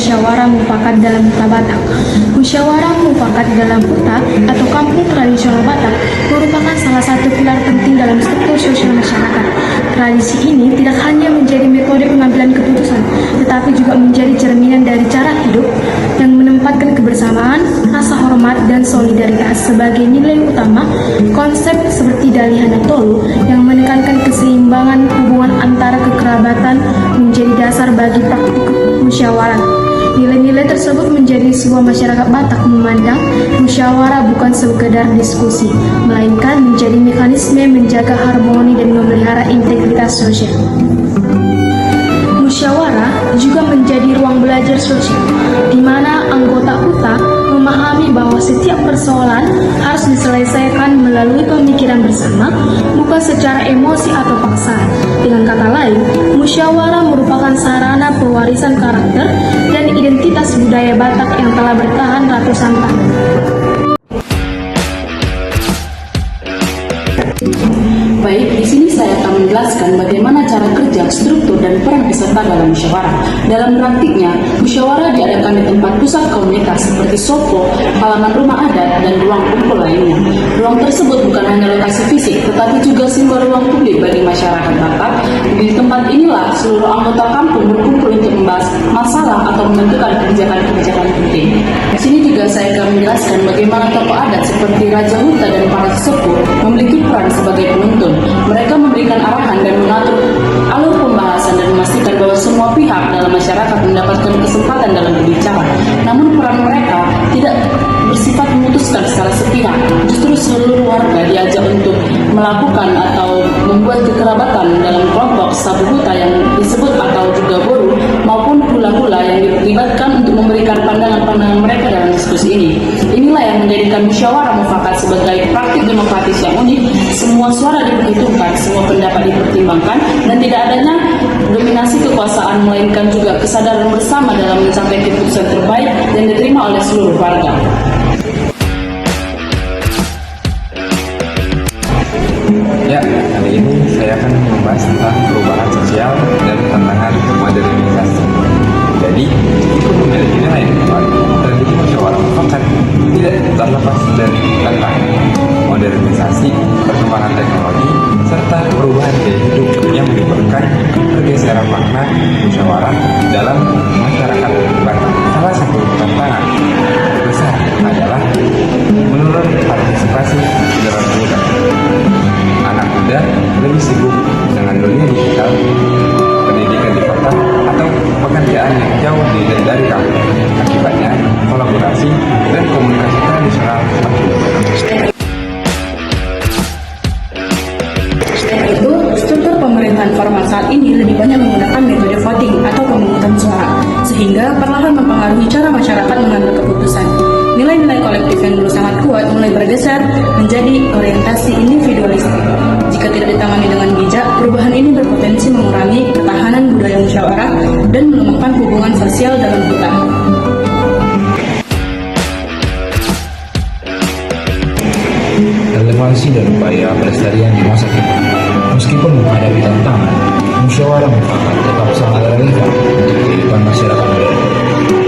musyawarah mufakat dalam Huta Batak. Musyawarah mufakat dalam Huta atau kampung tradisional Batak merupakan salah satu pilar penting dalam struktur sosial masyarakat. Tradisi ini tidak hanya menjadi metode pengambilan keputusan, tetapi juga menjadi cerminan dari cara hidup yang menempatkan kebersamaan, rasa hormat, dan solidaritas sebagai nilai utama. Konsep seperti Dalihana Tolu yang menekankan keseimbangan hubungan antara kekerabatan menjadi dasar bagi praktik musyawarah. Nilai-nilai tersebut menjadi sebuah masyarakat Batak memandang musyawarah bukan sekedar diskusi, melainkan menjadi mekanisme menjaga harmoni dan memelihara integritas sosial. Musyawarah juga menjadi ruang belajar sosial, di mana anggota Huta memahami bahwa setiap persoalan harus diselesaikan melalui pemikiran bersama, bukan secara emosi atau paksaan. Dengan kata lain, musyawarah merupakan sarana pewarisan karakter dan identitas budaya Batak yang telah bertahan ratusan tahun. Baik, di sini saya akan menjelaskan bagaimana cara kerja, struktur, dan peran peserta dalam musyawarah. Dalam praktiknya, musyawarah diadakan di tempat pusat komunitas seperti Sopo, halaman rumah adat, dan ruang kumpul lainnya. Ruang tersebut bukan hanya lokasi fisik, tetapi juga simbol ruang publik bagi masyarakat Batak. Di tempat inilah seluruh anggota kampung berkumpul untuk membahas masalah atau menentukan kebijakan-kebijakan penting. Di sini juga saya akan menjelaskan bagaimana tokoh adat seperti Raja Huta dan para sesepuh memiliki peran sebagai penuntun. Mereka memberikan arahan dan mengatur alur pembahasan dan memastikan bahwa semua pihak dalam masyarakat mendapatkan kesempatan dalam berbicara. Namun peran mereka tidak bersifat memutuskan secara sepihak. Justru seluruh warga diajak untuk melakukan atau membuat kekerabatan dalam kelompok sabu huta yang disebut atau juga boru maupun hula-hula yang dilibatkan untuk memberikan pandangan-pandangan mereka dalam diskusi ini. Inilah yang menjadikan musyawarah mufakat sebagai praktik demokratis yang unik. Semua suara diperhitungkan, semua pendapat dipertimbangkan, dan tidak adanya dominasi kekuasaan, melainkan juga kesadaran bersama dalam mencapai keputusan terbaik yang diterima oleh seluruh warga. Ya, kali ini saya akan membahas tentang perubahan sosial dan tantangan modernisasi. Jadi, itu memiliki nilai yang kuat. Tradisi musyawarah mufakat tidak terlepas dari tantangan modernisasi, perkembangan teknologi, serta perubahan gaya hidup yang menyebabkan pergeseran makna musyawarah dalam masyarakat Batak. Salah satu tantangan besar adalah menurun partisipasi generasi muda. Anak muda lebih sibuk dengan dunia digital, pendidikan di kota, atau pekerjaan yang jauh dari kampung. Akibatnya, kolaborasi dan komunikasi tradisional semakin berkurang. Setelah itu, struktur pemerintahan formal saat ini lebih banyak menggunakan metode voting atau pemungutan suara, sehingga perlahan mempengaruhi cara masyarakat mengambil keputusan. Nilai-nilai kolektif yang dulu sangat kuat mulai bergeser menjadi orientasi individualistik. Jika tidak ditangani dengan bijak, perubahan ini berpotensi mengurangi ketahanan budaya musyawarah dan melemahkan hubungan sosial dalam hutan. Relevansi dan upaya pelestarian di masa kini. Meskipun menghadapi tantangan, musyawarah mufakat tetap sangat relevan untuk kehidupan masyarakat modern.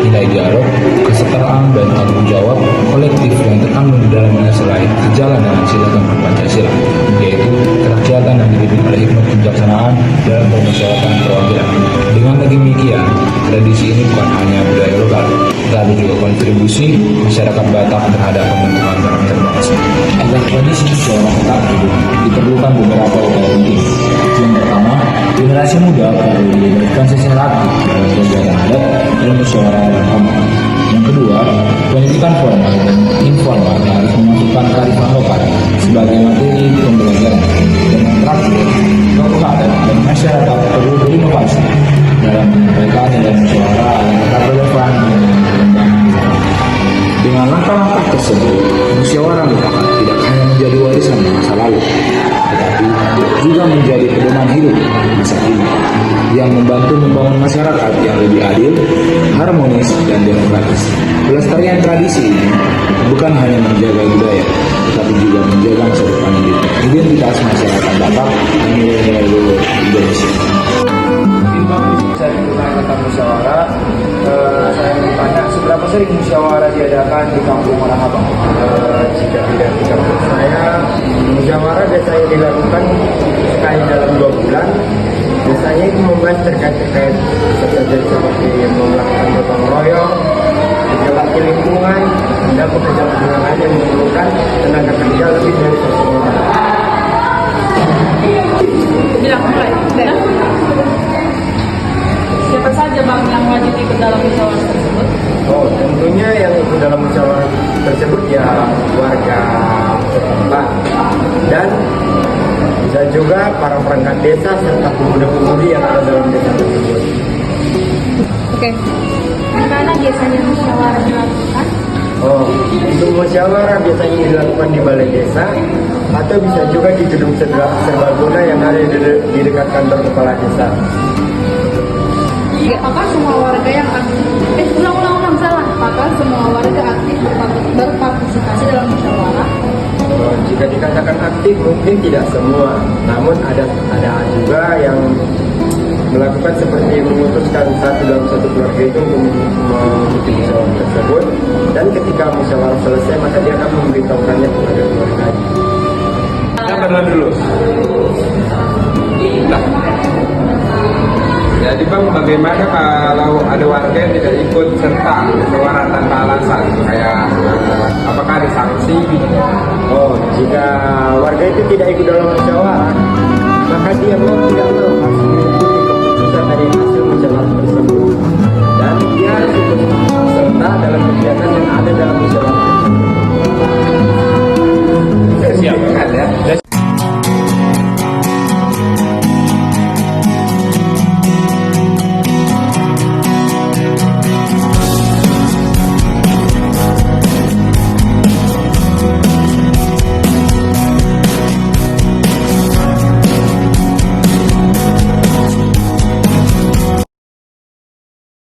Nilai dialog, kesetaraan, dan tanggung jawab kolektif yang terkandung di dalamnya selain sejalan dengan sila-sila Pancasila, yaitu kerakyatan yang dipimpin oleh hikmat kebijaksanaan dalam permusyawaratan perwakilan. Dengan demikian, tradisi ini bukan hanya budaya lokal, tetapi juga kontribusi masyarakat Batak terhadap pembentukan karakter bangsa. Agar tradisi musyawarah tetap hidup, diperlukan beberapa upaya penting. Yang pertama, generasi muda perlu dilibatkan secara aktif dalam kegiatan adat dan musyawarah kampung. Yang kedua, pendidikan formal dan informal harus memasukkan kearifan lokal sebagai materi pembelajaran. Dan yang terakhir, tokoh adat dan masyarakat perlu berinovasi dalam menyampaikan nilai musyawarah agar tetap relevan dengan perkembangan zaman. Dengan langkah-langkah tersebut, musyawarah mufakat tidak hanya menjadi warisan masa lalu, tetapi juga menjadi pedoman hidup masa kini yang membantu membangun masyarakat yang lebih adil, harmonis, dan demokratis. Pelestarian tradisi ini bukan hanya menjaga budaya, tetapi juga menjaga masa depan identitas masyarakat Batak dan nilai-nilai luhur Indonesia. Mungkin Bang bisa digunakan tentang musyawarah. Saya biasanya dilakukan sekali dalam 2 bulan. Biasanya itu membahas terkait pekerjaan seperti melakukan gotong royong, pejabat lingkungan, dan pekerjaan lain yang memerlukan tenaga kerja lebih dari 1 orang. Bilang mulai. Siapa saja Bang yang wajib ikut dalam musyawarah tersebut? Oh, tentunya yang ikut dalam musyawarah tersebut ya warga setempat dan bisa juga para perangkat desa serta pemuda-pemudi yang ada dalam desa tersebut. Oke. Di mana biasanya musyawarah dilakukan? Oh, untuk musyawarah biasanya dilakukan di balai desa atau bisa juga di gedung serbaguna yang ada di dekat kantor kepala desa. Apakah semua warga yang aktif? Ulang, salah. Apakah semua warga aktif berpartisipasi dalam musyawarah? Oh, jika dikatakan aktif mungkin tidak semua, namun ada juga yang melakukan seperti memutuskan satu dalam satu keluarga itu untuk mengikuti musyawarah tersebut, dan ketika musyawarah selesai maka dia akan memberitahukannya kepada keluarganya. Sabarlah dulu. Nah, jadi Bang, bagaimana kalau ada warga yang tidak ikut serta musyawarah tanpa alasan? Kayak apakah ada sanksi? Oh, jika warga itu tidak ikut dalam musyawarah, maka dia mau tidak mau harus mengikuti keputusan dari hasil musyawarah